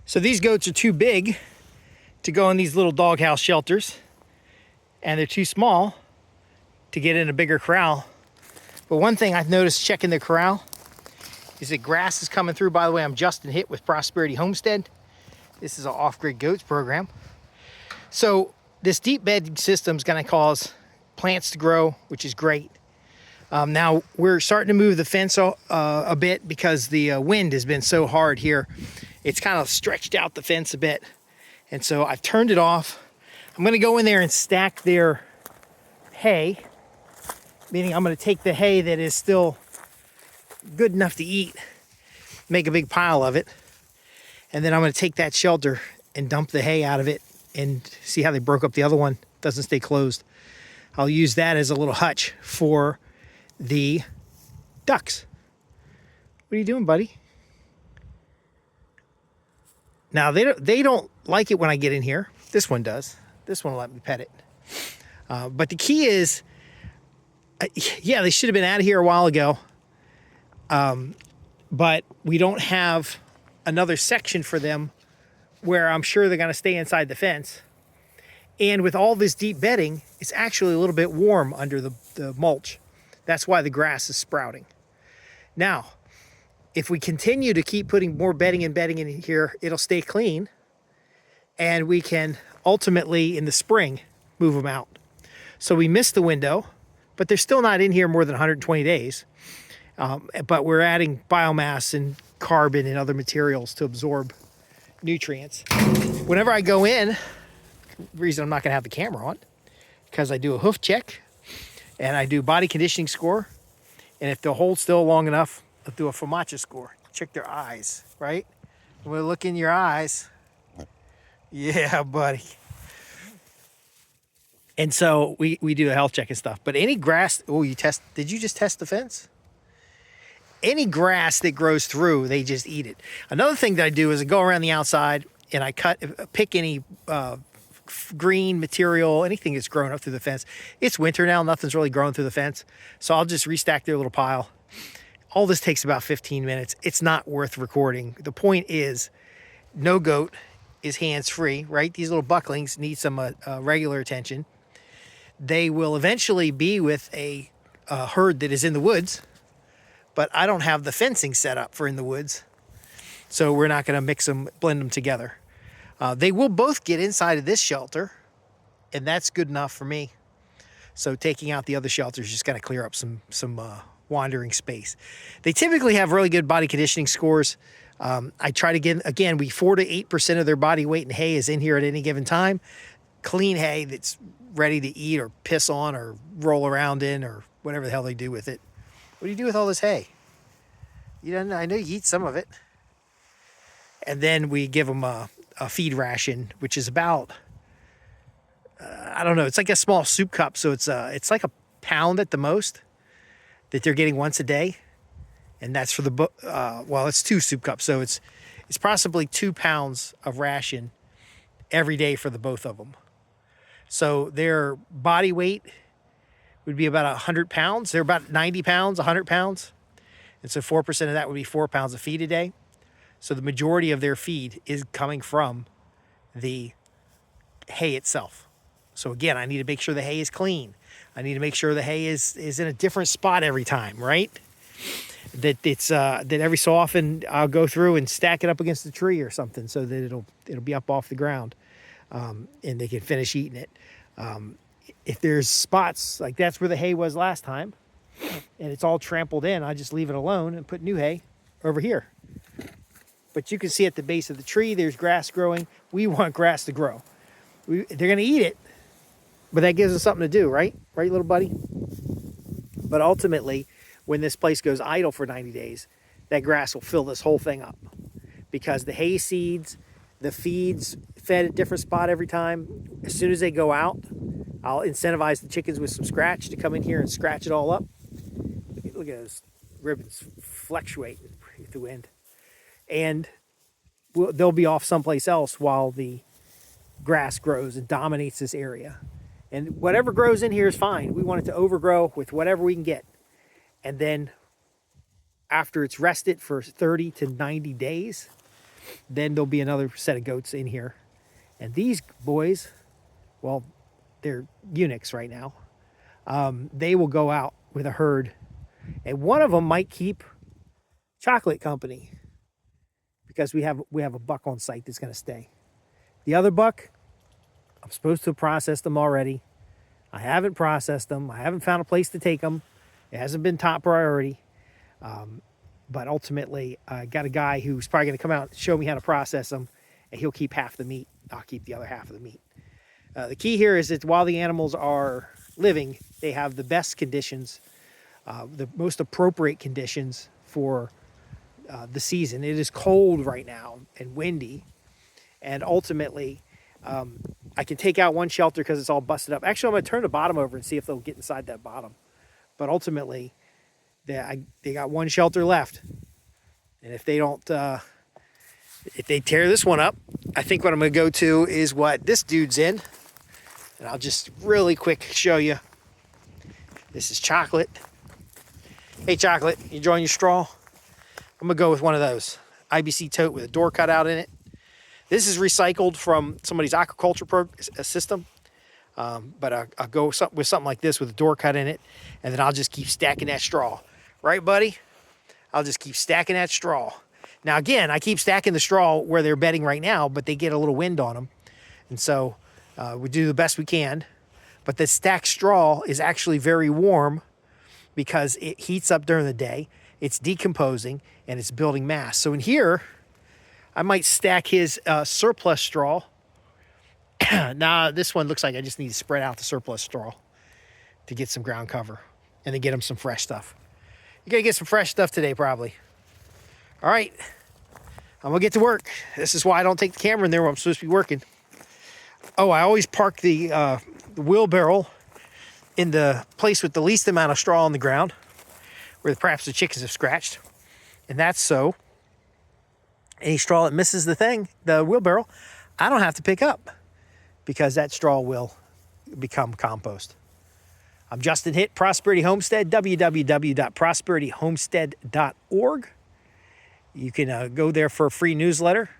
So these goats are too big to go in these little doghouse shelters, and they're too small to get in a bigger corral. But one thing I've noticed checking the corral is that grass is coming through. By the way, I'm Justin Hitt with Prosperity Homestead. This is an off-grid goats program. So this deep bed system is going to cause plants to grow, which is great. Now we're starting to move the fence a bit because the wind has been so hard here. It's kind of stretched out the fence a bit. And so I've turned it off. I'm going to go in there and stack their hay, meaning I'm going to take the hay that is still good enough to eat, make a big pile of it, and then I'm going to take that shelter and dump the hay out of it and see how they broke up the other one. It doesn't stay closed. I'll use that as a little hutch for the ducks. What are you doing, buddy? Now, they don't like it when I get in here. This one does. This one will let me pet it. But the key is, yeah, they should have been out of here a while ago. But we don't have another section for them where I'm sure they're going to stay inside the fence. And with all this deep bedding, it's actually a little bit warm under the mulch. That's why the grass is sprouting. Now, if we continue to keep putting more bedding in here, it'll stay clean. And we can ultimately, in the spring, move them out. So we missed the window, but they're still not in here more than 120 days. But we're adding biomass and carbon and other materials to absorb nutrients. Whenever I go in, the reason I'm not going to have the camera on, because I do a hoof check and I do body conditioning score. And if they'll hold still long enough, I'll do a FOMACHA score. Check their eyes, right? We'll look in your eyes. Yeah, buddy. And so we do a health check and stuff. But any grass, did you just test the fence? Any grass that grows through, they just eat it. Another thing that I do is I go around the outside and I pick any green material, anything that's grown up through the fence. It's winter now, nothing's really growing through the fence. So I'll just restack their little pile. All this takes about 15 minutes. It's not worth recording. The point is, no goat is hands-free, right? These little bucklings need some regular attention. They will eventually be with a herd that is in the woods, but I don't have the fencing set up for in the woods. So we're not going to blend them together. They will both get inside of this shelter, and that's good enough for me. So taking out the other shelters is just going to clear up some wandering space. They typically have really good body conditioning scores. I try to get, again, 4 to 8% of their body weight in hay is in here at any given time. Clean hay that's ready to eat or piss on or roll around in or whatever the hell they do with it. What do you do with all this hay? I know you eat some of it. And then we give them a feed ration, which is about, I don't know, it's like a small soup cup. So it's like a pound at the most that they're getting once a day. And that's for it's 2 soup cups. So it's possibly 2 pounds of ration every day for the both of them. So their body weight would be about 100 pounds. They're about 90 pounds, 100 pounds. And so 4% of that would be 4 pounds of feed a day. So the majority of their feed is coming from the hay itself. So again, I need to make sure the hay is clean. I need to make sure the hay is in a different spot every time, right? That every so often I'll go through and stack it up against a tree or something so that it'll be up off the ground, and they can finish eating it. If there's spots like that's where the hay was last time, and it's all trampled in, I just leave it alone and put new hay over here. But you can see at the base of the tree, there's grass growing. We want grass to grow. They're going to eat it, but that gives us something to do, right? Right, little buddy? But ultimately, when this place goes idle for 90 days, that grass will fill this whole thing up because the hay seeds, the feeds fed at a different spot every time. As soon as they go out, I'll incentivize the chickens with some scratch to come in here and scratch it all up. Look at those ribbons fluctuating with the wind. And they'll be off someplace else while the grass grows and dominates this area. And whatever grows in here is fine. We want it to overgrow with whatever we can get. And then after it's rested for 30 to 90 days, Then there'll be another set of goats in here. And these boys, well, they're eunuchs right now. They will go out with a herd. And one of them might keep chocolate company because we have a buck on site that's going to stay. The other buck, I'm supposed to process them already. I haven't processed them. I haven't found a place to take them. It hasn't been top priority. But ultimately, I got a guy who's probably going to come out and show me how to process them, and he'll keep half the meat. I'll keep the other half of the meat. The key here is that while the animals are living, they have the best conditions, the most appropriate conditions for the season. It is cold right now and windy, and ultimately, I can take out one shelter because it's all busted up. Actually, I'm going to turn the bottom over and see if they'll get inside that bottom. But ultimately, they got one shelter left, and if they don't, if they tear this one up, I think what I'm going to go to is what this dude's in, and I'll just really quick show you. This is Chocolate. Hey, Chocolate, you enjoying your straw? I'm going to go with one of those IBC tote with a door cut out in it. This is recycled from somebody's aquaculture system. But I'll go with something like this with a door cut in it, and then I'll just keep stacking that straw. Right, buddy? I'll just keep stacking that straw. Now, again, I keep stacking the straw where they're bedding right now, but they get a little wind on them. And so we do the best we can. But the stacked straw is actually very warm because it heats up during the day. It's decomposing, and it's building mass. So in here, I might stack his surplus straw. Nah, this one looks like I just need to spread out the surplus straw to get some ground cover and then get him some fresh stuff. You're going to get some fresh stuff today, probably. All right. I'm going to get to work. This is why I don't take the camera in there when I'm supposed to be working. Oh, I always park the wheelbarrow in the place with the least amount of straw on the ground where perhaps the chickens have scratched. And that's so any straw that misses the wheelbarrow, I don't have to pick up, because that straw will become compost. I'm Justin Hitt, Prosperity Homestead, www.prosperityhomestead.org. You can go there for a free newsletter.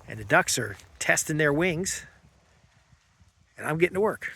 And the ducks are testing their wings, and I'm getting to work.